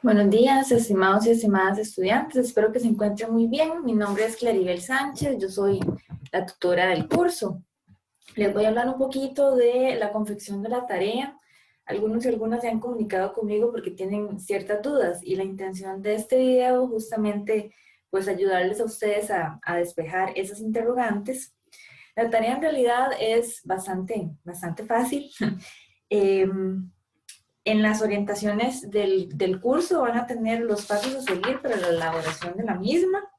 Buenos días, estimados y estimadas estudiantes. Espero que se encuentren muy bien. Mi nombre es Claribel Sánchez, yo soy la tutora del curso. Les voy a hablar un poquito de la confección de la tarea. Algunos y algunas se han comunicado conmigo porque tienen ciertas dudas y la intención de este video justamente pues ayudarles a ustedes a despejar esas interrogantes. La tarea en realidad es bastante fácil. En las orientaciones del curso van a tener los pasos a seguir para la elaboración de la misma.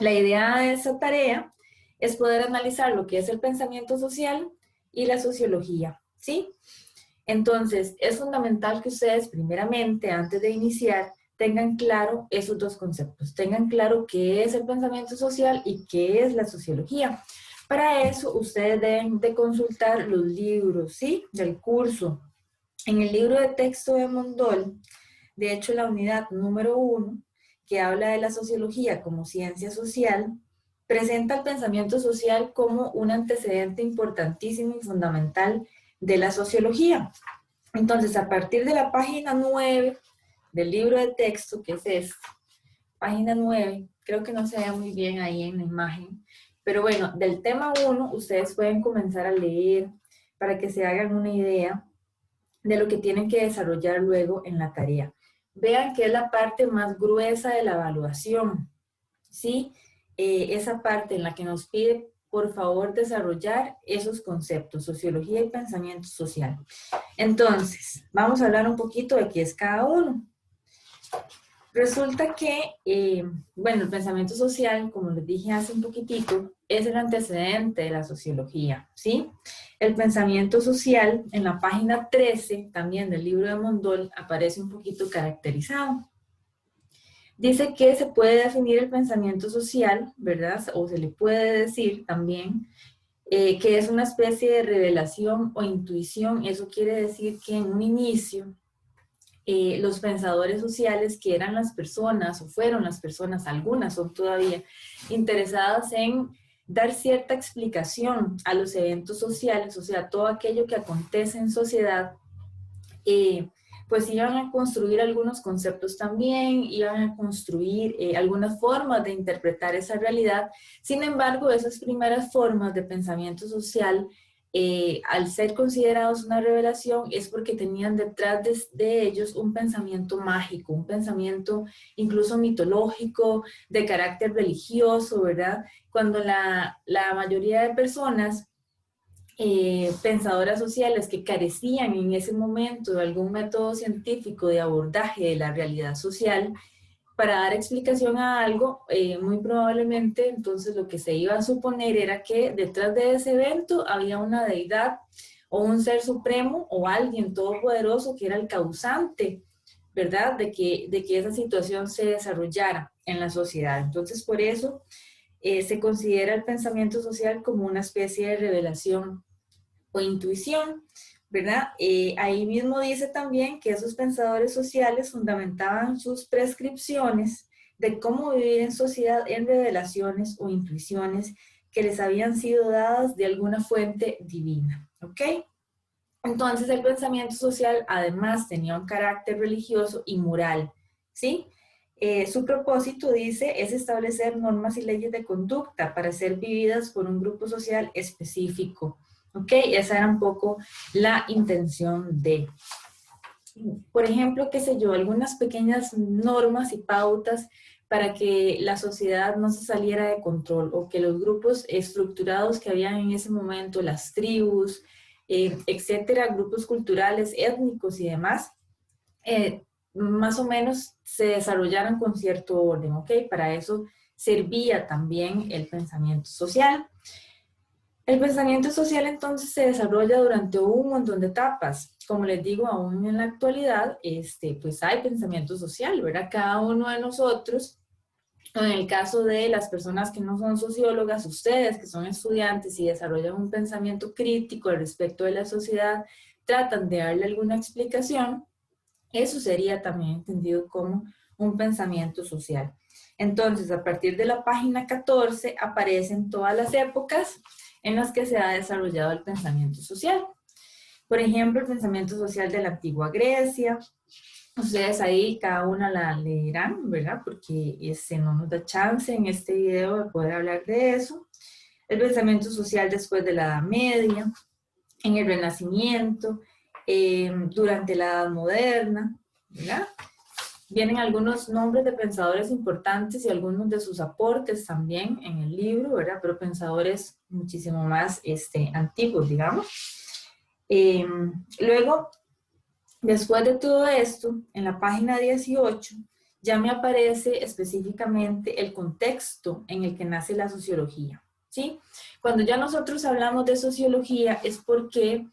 La idea de esta tarea es poder analizar lo que es el pensamiento social y la sociología, ¿sí? Entonces, es fundamental que ustedes, primeramente, antes de iniciar, tengan claro esos dos conceptos. Tengan claro qué es el pensamiento social y qué es la sociología. Para eso, ustedes deben de consultar los libros, ¿sí? Del curso. En el libro de texto de Mondol, de hecho la unidad número 1, que habla de la sociología como ciencia social, presenta el pensamiento social como un antecedente importantísimo y fundamental de la sociología. Entonces, a partir de la página 9 del libro de texto, que es esta, página 9, creo que no se ve muy bien ahí en la imagen, pero bueno, del tema 1, ustedes pueden comenzar a leer para que se hagan una idea de lo que tienen que desarrollar luego en la tarea. Vean que es la parte más gruesa de la evaluación, ¿sí? Esa parte en la que nos pide, por favor, desarrollar esos conceptos, sociología y pensamiento social. Entonces, vamos a hablar un poquito de qué es cada uno. Resulta que, bueno, el pensamiento social, como les dije hace un poquitito, es el antecedente de la sociología, ¿sí? El pensamiento social, en la página 13, también del libro de Mondol, aparece un poquito caracterizado. Dice que se puede definir el pensamiento social, ¿verdad? O se le puede decir también que es una especie de revelación o intuición. Eso quiere decir que en un inicio, los pensadores sociales, que eran las personas, o fueron las personas, algunas son todavía, interesadas en dar cierta explicación a los eventos sociales, o sea, todo aquello que acontece en sociedad, pues iban a construir algunos conceptos también, iban a construir algunas formas de interpretar esa realidad. Sin embargo, esas primeras formas de pensamiento social, al ser considerados una revelación, es porque tenían detrás de ellos un pensamiento mágico, un pensamiento incluso mitológico, de carácter religioso, ¿verdad? Cuando la mayoría de personas pensadoras sociales que carecían en ese momento de algún método científico de abordaje de la realidad social para dar explicación a algo, muy probablemente entonces lo que se iba a suponer era que detrás de ese evento había una deidad o un ser supremo o alguien todopoderoso que era el causante, ¿verdad? De que esa situación se desarrollara en la sociedad. Entonces, por eso se considera el pensamiento social como una especie de revelación o intuición, ¿verdad? Ahí mismo dice también que esos pensadores sociales fundamentaban sus prescripciones de cómo vivir en sociedad en revelaciones o intuiciones que les habían sido dadas de alguna fuente divina, ¿ok? Entonces el pensamiento social además tenía un carácter religioso y moral, ¿sí? Su propósito, dice, es establecer normas y leyes de conducta para ser vividas por un grupo social específico, ¿ok? Esa era un poco la intención de, por ejemplo, qué sé yo, algunas pequeñas normas y pautas para que la sociedad no se saliera de control o que los grupos estructurados que habían en ese momento, las tribus, etcétera, grupos culturales, étnicos y demás, más o menos se desarrollaran con cierto orden, ¿ok? Para eso servía también el pensamiento social. El pensamiento social entonces se desarrolla durante un montón de etapas. Como les digo, aún en la actualidad, pues hay pensamiento social, ¿verdad? Cada uno de nosotros, en el caso de las personas que no son sociólogas, ustedes que son estudiantes y desarrollan un pensamiento crítico al respecto de la sociedad, tratan de darle alguna explicación. Eso sería también entendido como un pensamiento social. Entonces, a partir de la página 14 aparecen todas las épocas en las que se ha desarrollado el pensamiento social. Por ejemplo, el pensamiento social de la antigua Grecia, Ustedes ahí cada una la leerán, ¿verdad? Porque no nos da chance en este video de poder hablar de eso. El pensamiento social después de la Edad Media, en el Renacimiento, durante la Edad Moderna, ¿verdad? Vienen algunos nombres de pensadores importantes y algunos de sus aportes también en el libro, ¿verdad? Pero pensadores muchísimo más antiguos, digamos. Luego, después de todo esto, en la página 18, ya me aparece específicamente el contexto en el que nace la sociología, ¿sí? Cuando ya nosotros hablamos de sociología es porque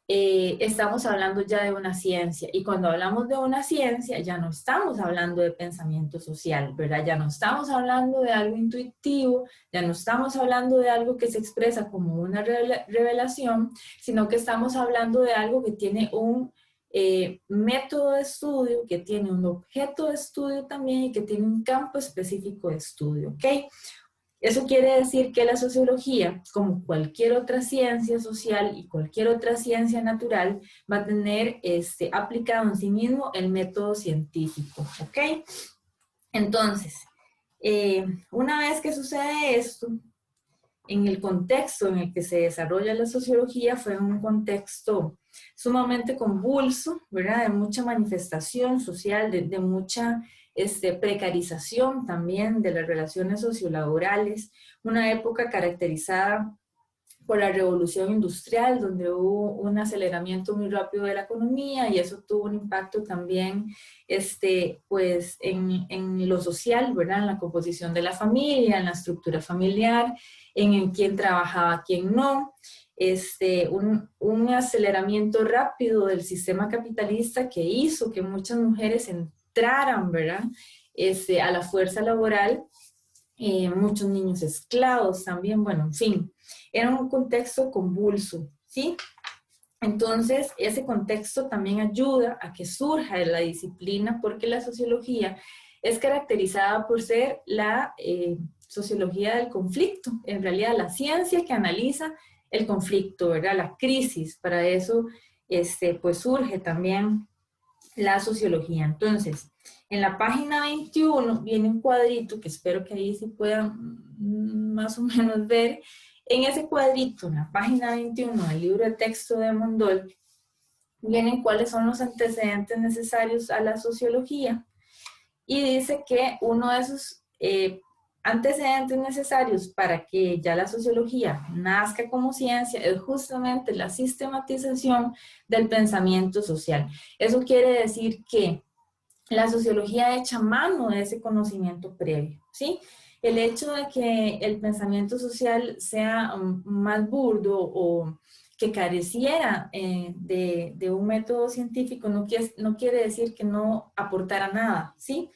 estamos hablando ya de una ciencia, y cuando hablamos de una ciencia ya no estamos hablando de pensamiento social, ¿verdad? Ya no estamos hablando de algo intuitivo, ya no estamos hablando de algo que se expresa como una revelación, sino que estamos hablando de algo que tiene un método de estudio, que tiene un objeto de estudio también y que tiene un campo específico de estudio, ¿ok? Eso quiere decir que la sociología, como cualquier otra ciencia social y cualquier otra ciencia natural, va a tener aplicado en sí mismo el método científico, ¿ok? Entonces, una vez que sucede esto, en el contexto en el que se desarrolla la sociología fue un contexto sumamente convulso, ¿verdad? De mucha manifestación social, de mucha precarización también de las relaciones sociolaborales, una época caracterizada por la revolución industrial, donde hubo un aceleramiento muy rápido de la economía y eso tuvo un impacto también pues en lo social, ¿verdad? En la composición de la familia, en la estructura familiar, en quién trabajaba, quién no. Un aceleramiento rápido del sistema capitalista que hizo que muchas mujeres entraran, ¿verdad? A la fuerza laboral, muchos niños esclavos también, bueno, en fin, era un contexto convulso, ¿sí? Entonces, ese contexto también ayuda a que surja la disciplina, porque la sociología es caracterizada por ser la sociología del conflicto, en realidad la ciencia que analiza el conflicto, ¿verdad? La crisis, para eso pues surge también la sociología. Entonces, en la página 21 viene un cuadrito que espero que ahí se puedan más o menos ver. En ese cuadrito, en la página 21 del libro de texto de Mondol, vienen cuáles son los antecedentes necesarios a la sociología, y dice que uno de esos antecedentes necesarios para que ya la sociología nazca como ciencia es justamente la sistematización del pensamiento social. Eso quiere decir que la sociología echa mano de ese conocimiento previo, ¿sí? El hecho de que el pensamiento social sea más burdo o que careciera de un método científico no quiere decir que no aportara nada, ¿sí?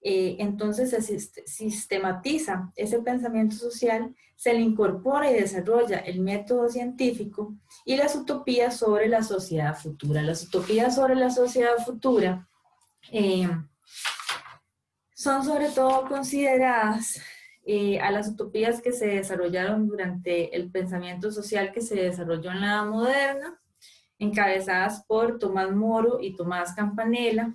Entonces se sistematiza ese pensamiento social, se le incorpora y desarrolla el método científico y las utopías sobre la sociedad futura. Las utopías sobre la sociedad futura son sobre todo consideradas a las utopías que se desarrollaron durante el pensamiento social que se desarrolló en la Edad Moderna, encabezadas por Tomás Moro y Tomás Campanella,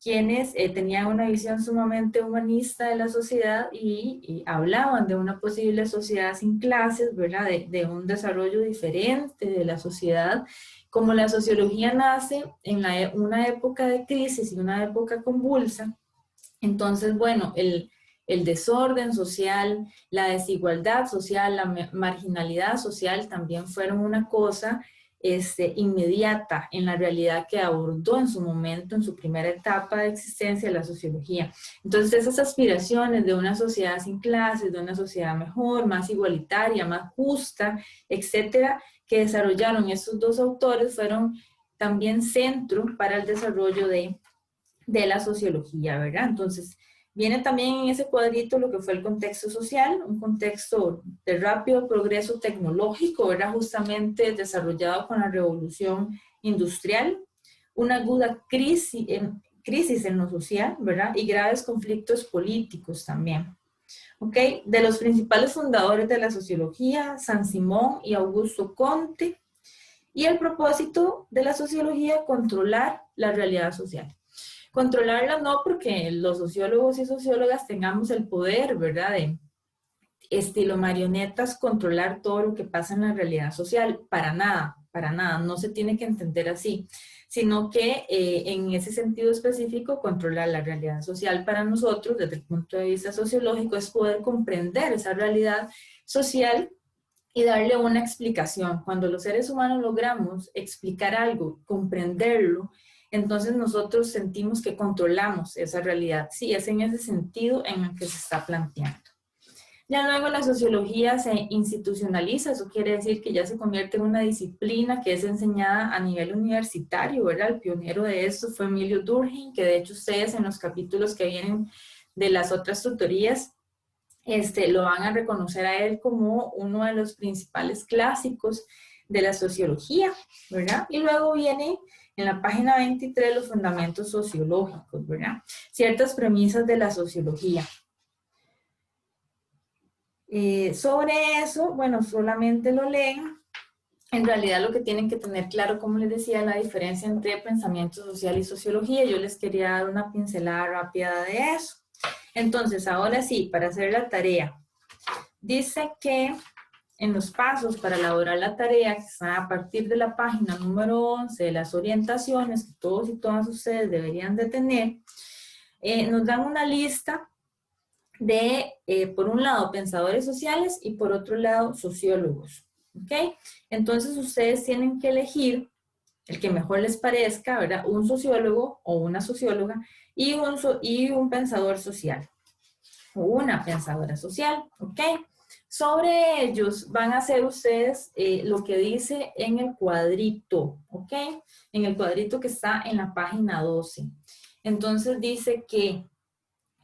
quienes tenían una visión sumamente humanista de la sociedad y hablaban de una posible sociedad sin clases, ¿verdad? De un desarrollo diferente de la sociedad. Como la sociología nace en una época de crisis y una época convulsa, entonces, bueno, el desorden social, la desigualdad social, la marginalidad social también fueron una cosa inmediata en la realidad que abordó en su momento, en su primera etapa de existencia, la sociología. Entonces, esas aspiraciones de una sociedad sin clases, de una sociedad mejor, más igualitaria, más justa, etcétera, que desarrollaron estos dos autores, fueron también centro para el desarrollo de la sociología, ¿verdad? Entonces, viene también en ese cuadrito lo que fue el contexto social, un contexto de rápido progreso tecnológico, ¿verdad? Justamente desarrollado con la revolución industrial, una aguda crisis en lo social, ¿verdad? Y graves conflictos políticos también. ¿Ok? De los principales fundadores de la sociología, San Simón y Augusto Comte, y el propósito de la sociología, controlar la realidad social. Controlarla no porque los sociólogos y sociólogas tengamos el poder, ¿verdad? De estilo marionetas, controlar todo lo que pasa en la realidad social, para nada, no se tiene que entender así, sino que en ese sentido específico, controlar la realidad social para nosotros, desde el punto de vista sociológico, es poder comprender esa realidad social y darle una explicación. Cuando los seres humanos logramos explicar algo, comprenderlo, entonces nosotros sentimos que controlamos esa realidad. Sí, es en ese sentido en el que se está planteando. Ya luego la sociología se institucionaliza, eso quiere decir que ya se convierte en una disciplina que es enseñada a nivel universitario, ¿verdad? El pionero de esto fue Emilio Durkheim, que de hecho ustedes en los capítulos que vienen de las otras tutorías, lo van a reconocer a él como uno de los principales clásicos de la sociología, ¿verdad? Y luego viene en la página 23 los fundamentos sociológicos, ¿verdad? Ciertas premisas de la sociología. Sobre eso, bueno, solamente lo leen. En realidad lo que tienen que tener claro, como les decía, la diferencia entre pensamiento social y sociología. Yo les quería dar una pincelada rápida de eso. Entonces, ahora sí, para hacer la tarea. Dice que en los pasos para elaborar la tarea, que están a partir de la página número 11 de las orientaciones que todos y todas ustedes deberían de tener, nos dan una lista de, por un lado, pensadores sociales y por otro lado, sociólogos. ¿Ok? Entonces ustedes tienen que elegir el que mejor les parezca, ¿verdad? Un sociólogo o una socióloga y un pensador social o una pensadora social. ¿Ok? Sobre ellos van a hacer ustedes lo que dice en el cuadrito. ¿Ok? En el cuadrito que está en la página 12. Entonces dice que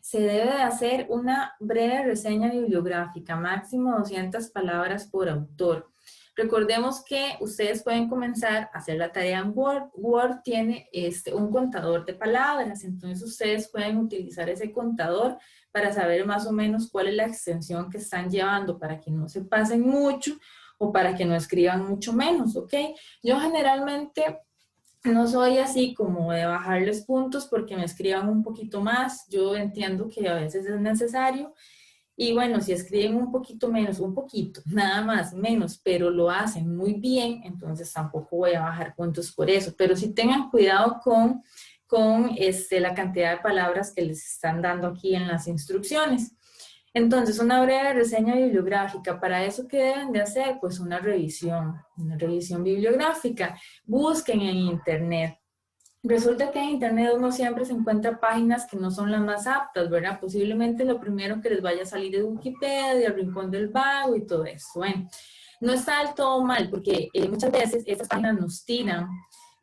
se debe de hacer una breve reseña bibliográfica, máximo 200 palabras por autor. Recordemos que ustedes pueden comenzar a hacer la tarea en Word. Word tiene un contador de palabras, entonces ustedes pueden utilizar ese contador para saber más o menos cuál es la extensión que están llevando para que no se pasen mucho o para que no escriban mucho menos, ¿ok? Yo generalmente no soy así como de bajarles puntos porque me escriban un poquito más. Yo entiendo que a veces es necesario. Y bueno, si escriben un poquito menos, un poquito, nada más, menos, pero lo hacen muy bien, entonces tampoco voy a bajar puntos por eso. Pero sí tengan cuidado con la cantidad de palabras que les están dando aquí en las instrucciones. Entonces, una breve reseña bibliográfica. ¿Para eso qué deben de hacer? Pues una revisión bibliográfica. Busquen en Internet. Resulta que en Internet uno siempre se encuentra páginas que no son las más aptas, ¿verdad? Posiblemente lo primero que les vaya a salir es Wikipedia, el Rincón del Vago y todo eso. Bueno, no está del todo mal porque muchas veces estas páginas nos tiran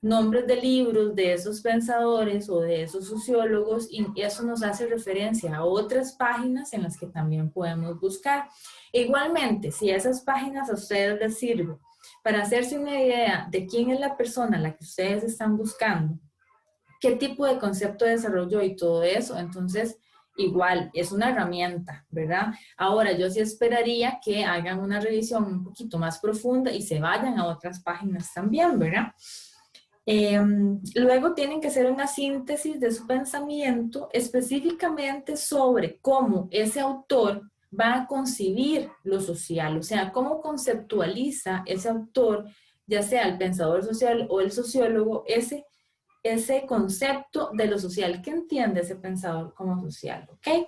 nombres de libros de esos pensadores o de esos sociólogos y eso nos hace referencia a otras páginas en las que también podemos buscar. Igualmente, si esas páginas a ustedes les sirven para hacerse una idea de quién es la persona a la que ustedes están buscando, qué tipo de concepto desarrolló y todo eso, entonces igual es una herramienta, ¿verdad? Ahora yo sí esperaría que hagan una revisión un poquito más profunda y se vayan a otras páginas también, ¿verdad? Luego tienen que hacer una síntesis de su pensamiento específicamente sobre cómo ese autor va a concebir lo social, o sea, cómo conceptualiza ese autor, ya sea el pensador social o el sociólogo, ese concepto de lo social. ¿Qué entiende ese pensador como social? ¿Ok?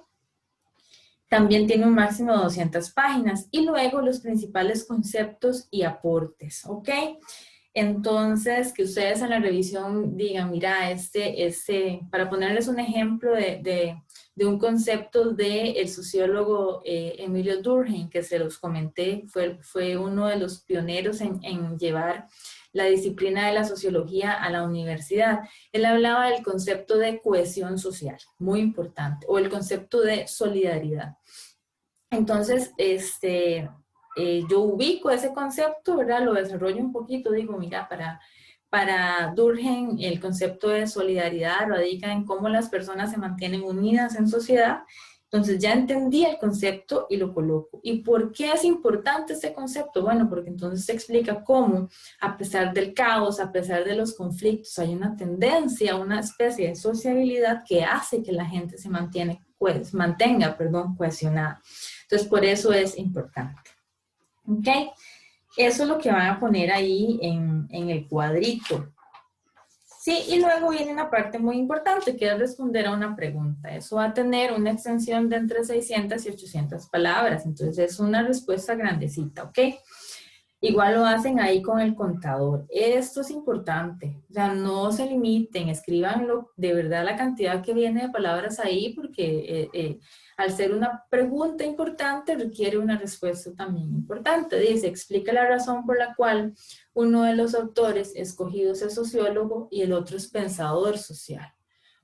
También tiene un máximo de 200 páginas y luego los principales conceptos y aportes. ¿Ok? Entonces, que ustedes en la revisión digan, mira, para ponerles un ejemplo de un concepto del sociólogo Emilio Durkheim, que se los comenté, fue uno de los pioneros en llevar la disciplina de la sociología a la universidad. Él hablaba del concepto de cohesión social, muy importante, o el concepto de solidaridad. Entonces, yo ubico ese concepto, ¿verdad? Lo desarrollo un poquito, digo, mira, para Durkheim el concepto de solidaridad radica en cómo las personas se mantienen unidas en sociedad Entonces ya entendí el concepto y lo coloco. ¿Y por qué es importante este concepto? Bueno, porque entonces se explica cómo, a pesar del caos, a pesar de los conflictos, hay una tendencia, una especie de sociabilidad que hace que la gente se mantenga cohesionada. Entonces, por eso es importante. ¿Ok? Eso es lo que van a poner ahí en el cuadrito. Sí, y luego viene una parte muy importante, que es responder a una pregunta. Eso va a tener una extensión de entre 600 y 800 palabras. Entonces, es una respuesta grandecita, ¿ok? Igual lo hacen ahí con el contador. Esto es importante. O sea, no se limiten, escríbanlo de verdad la cantidad que viene de palabras ahí, porque al ser una pregunta importante requiere una respuesta también importante. Dice, explica la razón por la cual uno de los autores escogidos es sociólogo y el otro es pensador social.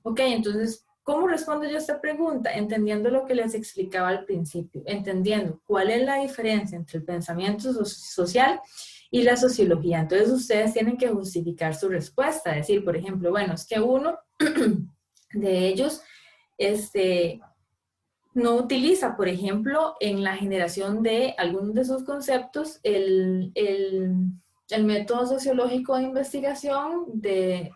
Ok, entonces, ¿cómo respondo yo a esta pregunta? Entendiendo lo que les explicaba al principio, entendiendo cuál es la diferencia entre el pensamiento social y la sociología. Entonces, ustedes tienen que justificar su respuesta, decir, por ejemplo, bueno, es que uno de ellos, no utiliza, por ejemplo, en la generación de algunos de sus conceptos, el método sociológico de investigación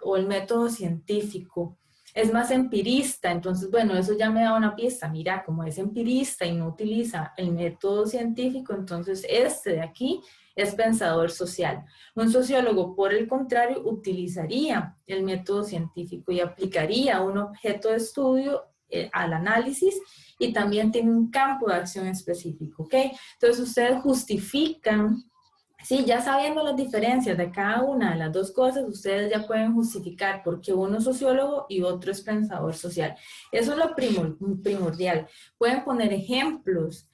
o el método científico. Es más empirista, entonces, bueno, eso ya me da una pista. Mira, como es empirista y no utiliza el método científico, entonces este de aquí es pensador social. Un sociólogo, por el contrario, utilizaría el método científico y aplicaría un objeto de estudio al análisis y también tiene un campo de acción específico, ¿ok? Entonces ustedes justifican, sí, ya sabiendo las diferencias de cada una de las dos cosas, ustedes ya pueden justificar por qué uno es sociólogo y otro es pensador social. Eso es lo primordial. Pueden poner ejemplos,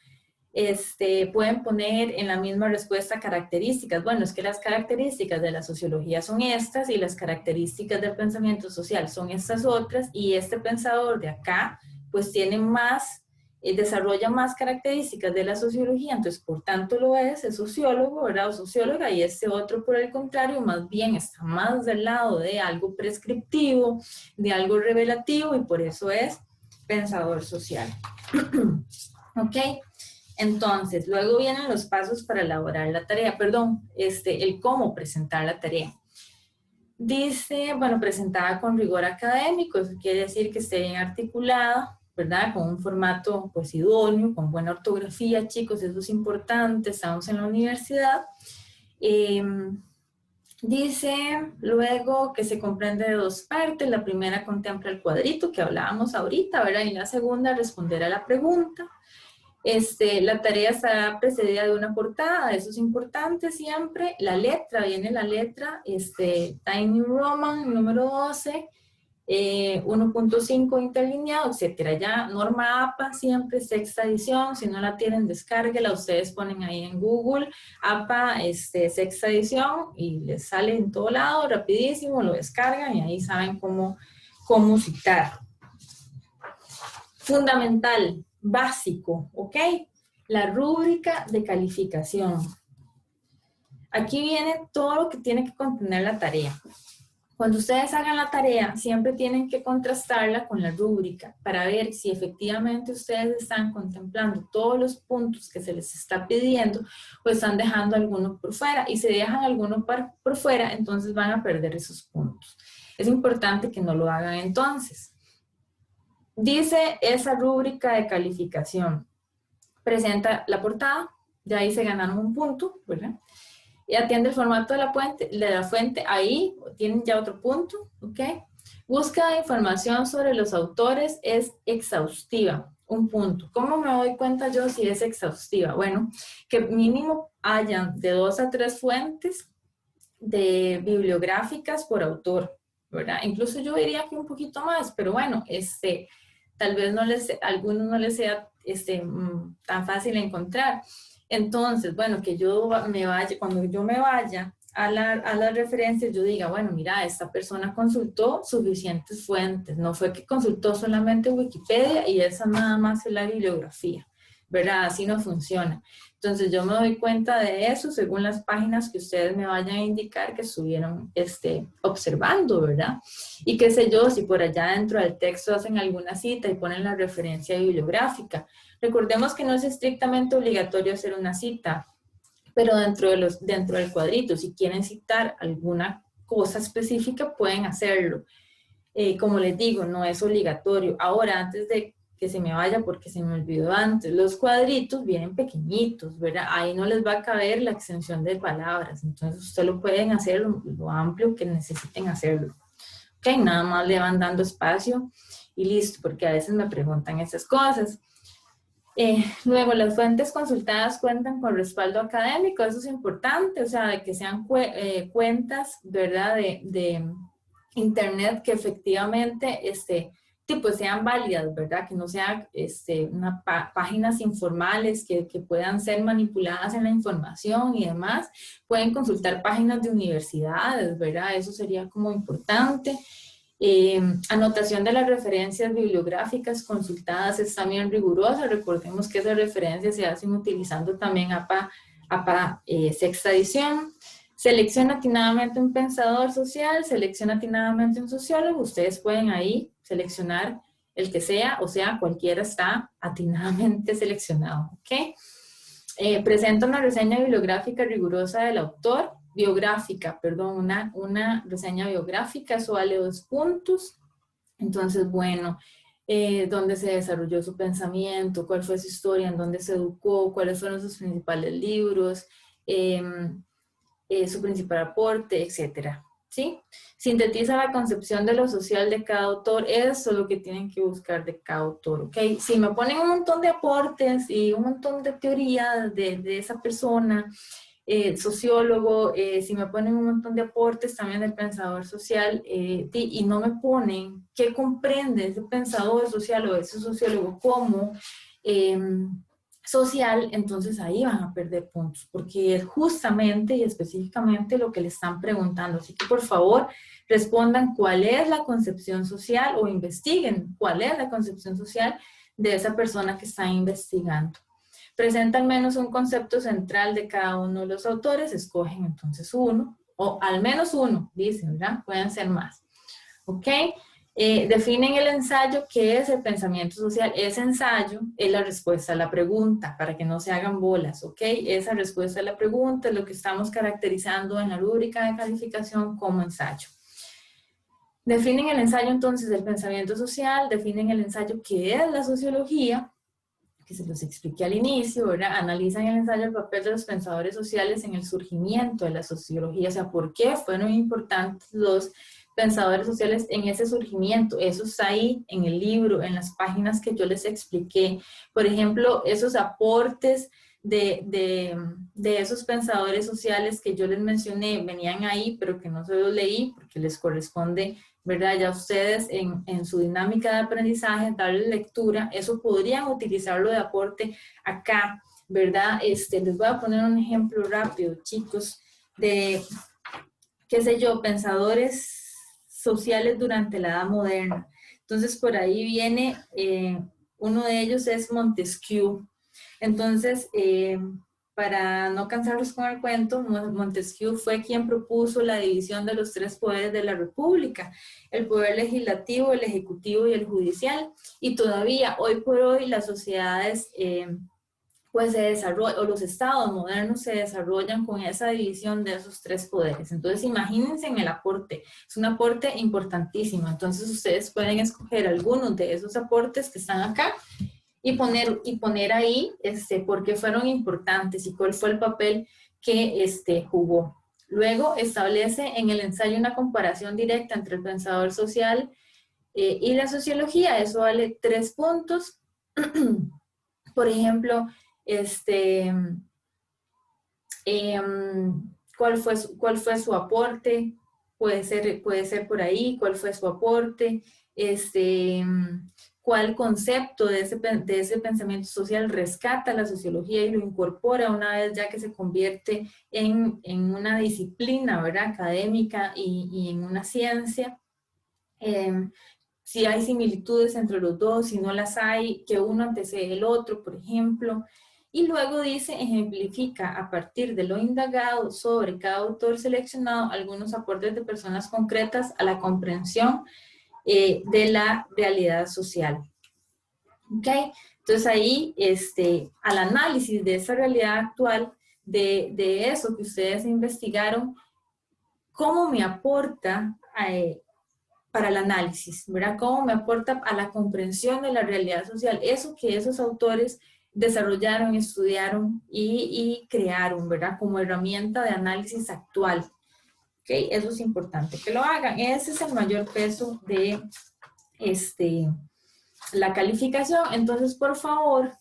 pueden poner en la misma respuesta características. Bueno, es que las características de la sociología son estas y las características del pensamiento social son estas otras y este pensador de acá pues tiene más, desarrolla más características de la sociología, entonces por tanto lo es sociólogo, ¿verdad? O socióloga, y este otro por el contrario más bien está más del lado de algo prescriptivo, de algo revelativo y por eso es pensador social. ¿Ok? Entonces, luego vienen los pasos para elaborar la tarea, el cómo presentar la tarea. Dice, bueno, presentada con rigor académico, eso quiere decir que esté bien articulada, ¿verdad? Con un formato, pues, idóneo, con buena ortografía, chicos, eso es importante, estamos en la universidad. Dice luego que se comprende de dos partes, la primera contempla el cuadrito que hablábamos ahorita, ¿verdad? Y la segunda, responder a la pregunta. La tarea está precedida de una portada, eso es importante siempre. La letra, viene la letra, Tiny Roman, número 12, 1.5 interlineado, etcétera. Ya norma APA, siempre sexta edición, si no la tienen, descárguela, ustedes ponen ahí en Google, APA, sexta edición, y les sale en todo lado, rapidísimo, lo descargan y ahí saben cómo citar. Fundamental, básico, ¿ok? La rúbrica de calificación. Aquí viene todo lo que tiene que contener la tarea. Cuando ustedes hagan la tarea, siempre tienen que contrastarla con la rúbrica para ver si efectivamente ustedes están contemplando todos los puntos que se les está pidiendo o están dejando alguno por fuera. Y si dejan alguno por fuera, entonces van a perder esos puntos. Es importante que no lo hagan entonces. Dice esa rúbrica de calificación, presenta la portada, de ahí se ganaron un punto, ¿verdad? Y atiende el formato de la fuente, ahí tienen ya otro punto, ¿ok? Búsqueda de información sobre los autores es exhaustiva, un punto. ¿Cómo me doy cuenta yo si es exhaustiva? Bueno, que mínimo hayan de 2 a 3 fuentes bibliográficas por autor, ¿verdad? Incluso yo diría que un poquito más, pero bueno, tal vez algunos no les sea tan fácil encontrar. Entonces, bueno, que cuando yo me vaya a las referencias, yo diga, bueno, mira, esta persona consultó suficientes fuentes, no fue que consultó solamente Wikipedia y esa nada más es la bibliografía. ¿verdad? Así no funciona. Entonces yo me doy cuenta de eso según las páginas que ustedes me vayan a indicar que estuvieron observando, ¿verdad? Y qué sé yo, si por allá dentro del texto hacen alguna cita y ponen la referencia bibliográfica. Recordemos que no es estrictamente obligatorio hacer una cita, pero dentro del cuadrito, si quieren citar alguna cosa específica, pueden hacerlo. Como les digo, no es obligatorio. Ahora, antes de que se me vaya, porque se me olvidó antes, los cuadritos vienen pequeñitos, ¿verdad? Ahí no les va a caber la extensión de palabras, entonces ustedes lo pueden hacer lo amplio que necesiten hacerlo. Ok, nada más le van dando espacio y listo, porque a veces me preguntan esas cosas. Luego, las fuentes consultadas cuentan con respaldo académico, eso es importante, o sea, de que sean cuentas, ¿verdad? De internet que efectivamente tipo, sean válidas, ¿verdad? Que no sean páginas informales que puedan ser manipuladas en la información y demás. Pueden consultar páginas de universidades, ¿verdad? Eso sería como importante. Anotación de las referencias bibliográficas consultadas es también rigurosa. Recordemos que esas referencias se hacen utilizando también APA sexta edición. Selecciona atinadamente un pensador social, selecciona atinadamente un sociólogo. Ustedes pueden ahí seleccionar el que sea, o sea, cualquiera está atinadamente seleccionado, ¿ok? Presenta una reseña bibliográfica rigurosa del autor, una reseña biográfica, eso vale 2 puntos. Entonces, bueno, dónde se desarrolló su pensamiento, cuál fue su historia, en dónde se educó, cuáles fueron sus principales libros, su principal aporte, etcétera. ¿Sí? Sintetiza la concepción de lo social de cada autor, eso es lo que tienen que buscar de cada autor, ¿ok? Si me ponen un montón de aportes y un montón de teorías de esa persona, sociólogo, si me ponen un montón de aportes también del pensador social y no me ponen qué comprende ese pensador social o ese sociólogo como social, entonces ahí van a perder puntos, porque es justamente y específicamente lo que le están preguntando. Así que por favor respondan cuál es la concepción social o investiguen cuál es la concepción social de esa persona que está investigando. Presenta al menos un concepto central de cada uno de los autores, escogen entonces uno, o al menos uno, dicen, ¿verdad? Pueden ser más. ¿Ok? Definen el ensayo, ¿qué es el pensamiento social? Ese ensayo es la respuesta a la pregunta, para que no se hagan bolas, ¿ok? Esa respuesta a la pregunta es lo que estamos caracterizando en la rúbrica de calificación como ensayo. Definen el ensayo entonces del pensamiento social, definen el ensayo, ¿qué es la sociología? Que se los expliqué al inicio, ¿verdad? Analizan el ensayo el papel de los pensadores sociales en el surgimiento de la sociología, o sea, ¿por qué fueron importantes los pensadores sociales en ese surgimiento? Eso está ahí en el libro, en las páginas que yo les expliqué. Por ejemplo, esos aportes de esos pensadores sociales que yo les mencioné, venían ahí, pero que no se los leí porque les corresponde, ¿verdad? Ya ustedes en su dinámica de aprendizaje, darle lectura, eso podrían utilizarlo de aporte acá, ¿verdad? Les voy a poner un ejemplo rápido, chicos, de, qué sé yo, pensadores sociales durante la Edad Moderna. Entonces, por ahí viene, uno de ellos es Montesquieu. Entonces, para no cansarlos con el cuento, Montesquieu fue quien propuso la división de los 3 poderes de la República, el poder legislativo, el ejecutivo y el judicial, y todavía hoy por hoy las sociedades pues se desarrollan, o los estados modernos se desarrollan con esa división de esos 3 poderes. Entonces imagínense en el aporte, es un aporte importantísimo, entonces ustedes pueden escoger algunos de esos aportes que están acá, y poner ahí por qué fueron importantes y cuál fue el papel que jugó. Luego establece en el ensayo una comparación directa entre el pensador social y la sociología. Eso vale 3 puntos. Por ejemplo, ¿cuál fue su aporte? Puede ser por ahí, ¿cuál fue su aporte? ¿Cuál concepto de ese pensamiento social rescata la sociología y lo incorpora una vez ya que se convierte en una disciplina, ¿verdad? Académica y en una ciencia? si hay similitudes entre los dos, si no las hay, que uno antecede el otro, por ejemplo. Y luego dice, ejemplifica a partir de lo indagado sobre cada autor seleccionado algunos aportes de personas concretas a la comprensión de la realidad social. ¿Ok? Entonces ahí, al análisis de esa realidad actual, de eso que ustedes investigaron, ¿cómo me aporta para el análisis, ¿verdad? ¿Cómo me aporta a la comprensión de la realidad social? Eso que esos autores desarrollaron, estudiaron y crearon, ¿verdad? Como herramienta de análisis actual. ¿Ok? Eso es importante que lo hagan. Ese es el mayor peso de la calificación. Entonces, por favor,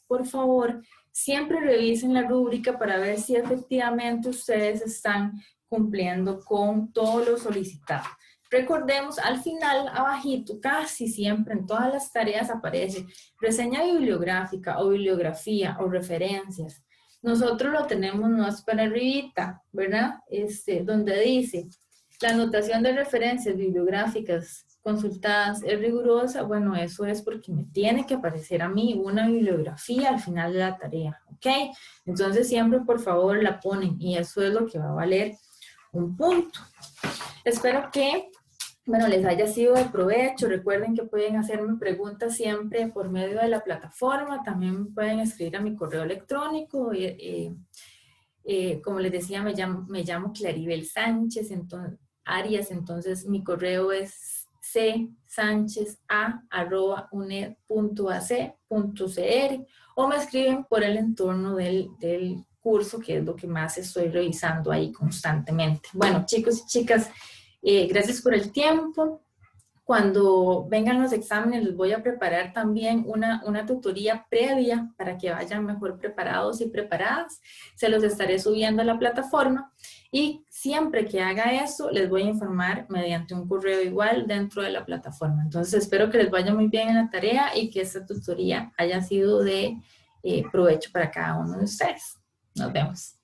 siempre revisen la rúbrica para ver si efectivamente ustedes están cumpliendo con todo lo solicitado. Recordemos, al final, abajito, casi siempre en todas las tareas aparece reseña bibliográfica o bibliografía o referencias. Nosotros lo tenemos más para arribita, ¿verdad? Donde dice, la anotación de referencias bibliográficas consultadas es rigurosa. Bueno, eso es porque me tiene que aparecer a mí una bibliografía al final de la tarea, ¿ok? Entonces siempre, por favor, la ponen y eso es lo que va a valer un punto. Espero que, bueno, les haya sido de provecho. Recuerden que pueden hacerme preguntas siempre por medio de la plataforma. También pueden escribir a mi correo electrónico. Como les decía, me llamo Claribel Sánchez, Arias, entonces mi correo es csancheza@uned.ac.cr o me escriben por el entorno del curso, que es lo que más estoy revisando ahí constantemente. Bueno, chicos y chicas, gracias por el tiempo. Cuando vengan los exámenes les voy a preparar también una tutoría previa para que vayan mejor preparados y preparadas. Se los estaré subiendo a la plataforma y siempre que haga eso les voy a informar mediante un correo igual dentro de la plataforma. Entonces espero que les vaya muy bien en la tarea y que esta tutoría haya sido de provecho para cada uno de ustedes. Nos vemos.